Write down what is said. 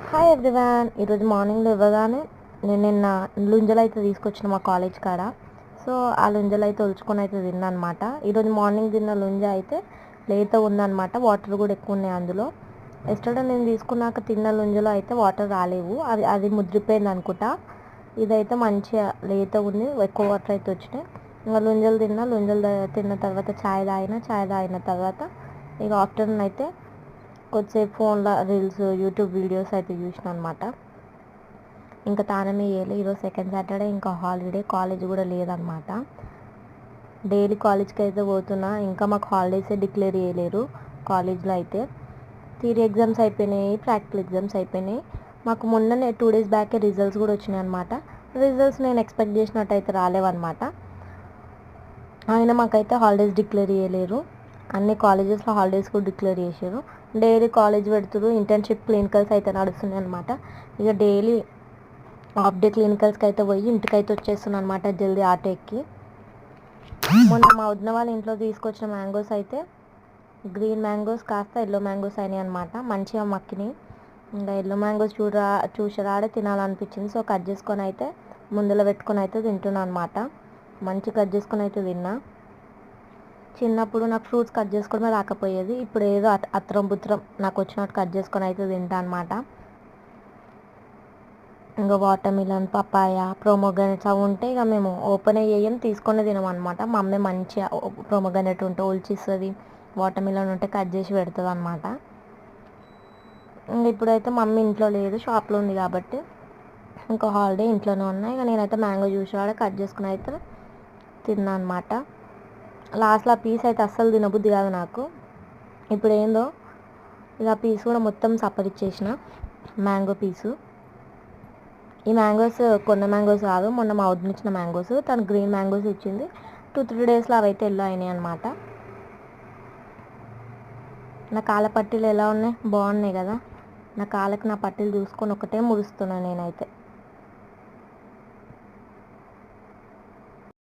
Hi everyone. ఈరోజు మార్నింగ్లో ఇవ్వగానే నేను నిన్న లుంజలు అయితే తీసుకొచ్చిన మా కాలేజ్ కాడ. సో ఆ లుంజలు అయితే ఒలుచుకొని అయితే తిన్నా అనమాట. ఈరోజు మార్నింగ్ తిన్న లుంజ అయితే లేత ఉందన్నమాట. వాటర్ కూడా ఎక్కువ ఉన్నాయి అందులో. ఎస్టర్డే నేను తీసుకున్నాక తిన్న లుంజలో అయితే వాటర్ రాలేవు, అది ముద్రిపోయింది అనుకుంటా. ఇదైతే మంచిగా లేత ఉంది, ఎక్కువ వాటర్ అయితే వచ్చినాయి. ఇంకా లుంజలు తిన్న తర్వాత చాయ్ తాగిన తర్వాత ఇక ఆఫ్టర్నూన్ అయితే కొద్దిసేపు ఫోన్లో రీల్స్, యూట్యూబ్ వీడియోస్ అయితే చూసిన అనమాట. ఇంకా తానమే చేయలే. ఈరోజు సెకండ్ సాటర్డే, ఇంకా హాలిడే, కాలేజ్ కూడా లేదనమాట. డైలీ కాలేజ్కి అయితే పోతున్నా. ఇంకా మాకు హాలిడేసే డిక్లేర్ చేయలేరు కాలేజ్లో అయితే. థియరీ ఎగ్జామ్స్ అయిపోయినాయి, ప్రాక్టికల్ ఎగ్జామ్స్ అయిపోయినాయి. మాకు మొన్ననే 2 days బ్యాకే రిజల్ట్స్ కూడా వచ్చినాయి అనమాట. రిజల్ట్స్ నేను ఎక్స్పెక్ట్ చేసినట్టు అయితే రాలేవన్నమాట. ఆయన మాకైతే హాలిడేస్ డిక్లేర్ చేయలేరు. అన్ని కాలేజెస్లో హాలిడేస్ కూడా డిక్లేర్ చేశారు. డైలీ కాలేజ్ పెడుతురు. ఇంటర్న్షిప్ క్లినికల్స్ అయితే నడుస్తున్నాయి అనమాట. ఇక డైలీ హాఫ్ డే క్లినికల్స్కి అయితే పోయి ఇంటికైతే వచ్చేస్తున్నాను అనమాట జల్దీ ఆటో ఎక్కి. మొన్న మా వదిన వాళ్ళ ఇంట్లో తీసుకొచ్చిన మ్యాంగోస్ అయితే గ్రీన్ మ్యాంగోస్ కాస్త ఎల్లో మ్యాంగోస్ అయినాయి అనమాట. మంచిగా మక్కినాయి. ఇంకా ఎల్లో మ్యాంగోస్ చూసి తినాలనిపించింది. సో కట్ చేసుకొని అయితే ముందులో పెట్టుకొని అయితే తింటున్నాను అనమాట. మంచి కట్ చేసుకొని అయితే తిన్నా. చిన్నప్పుడు నాకు ఫ్రూట్స్ కట్ చేసుకోవడమే రాకపోయేది. ఇప్పుడు ఏదో అత్రం బుత్రం నాకు వచ్చినట్టు కట్ చేసుకొని అయితే తింటా అనమాట. ఇంకా వాటర్ మిలన్, పపాయ, ప్రోమోగ్రానేట్స్ అవి ఉంటే ఇక మేము ఓపెన్ అయ్యేయం తీసుకొని తినం అనమాట. మా అమ్మే మంచిగా ప్రోమోగ్రానేట్ ఉంటే ఒలిచిస్తుంది, వాటర్ మిలన్ ఉంటే కట్ చేసి పెడుతుంది అనమాట. ఇంక ఇప్పుడైతే మమ్మీ ఇంట్లో లేదు, షాప్లో ఉంది కాబట్టి ఇంకా హాలిడే, ఇంట్లోనే ఉన్నాయి. ఇక నేనైతే మ్యాంగో జ్యూస్ వాడే కట్ చేసుకుని అయితే తిన్నా అనమాట. లాస్ట్లో ఆ పీస్ అయితే అస్సలు తినబుద్ధి కాదు నాకు. ఇప్పుడు ఏందో ఇక ఆ పీస్ కూడా మొత్తం సప్పరిచ్చేసిన, మ్యాంగో పీసు. ఈ మ్యాంగోస్ కొన్న మ్యాంగోస్ కాదు, మొన్న మా వదిన ఇచ్చిన మ్యాంగోస్. తను గ్రీన్ మ్యాంగోస్ ఇచ్చింది. 2-3 daysలో అవైతే ఎల్లో అయినాయి అనమాట. నా కాళ్ళ పట్టీలు ఎలా ఉన్నాయి? బాగున్నాయి కదా. నా కాళ్ళకి నా పట్టీలు చూసుకొని ఒకటే మురుస్తున్నాను నేనైతే.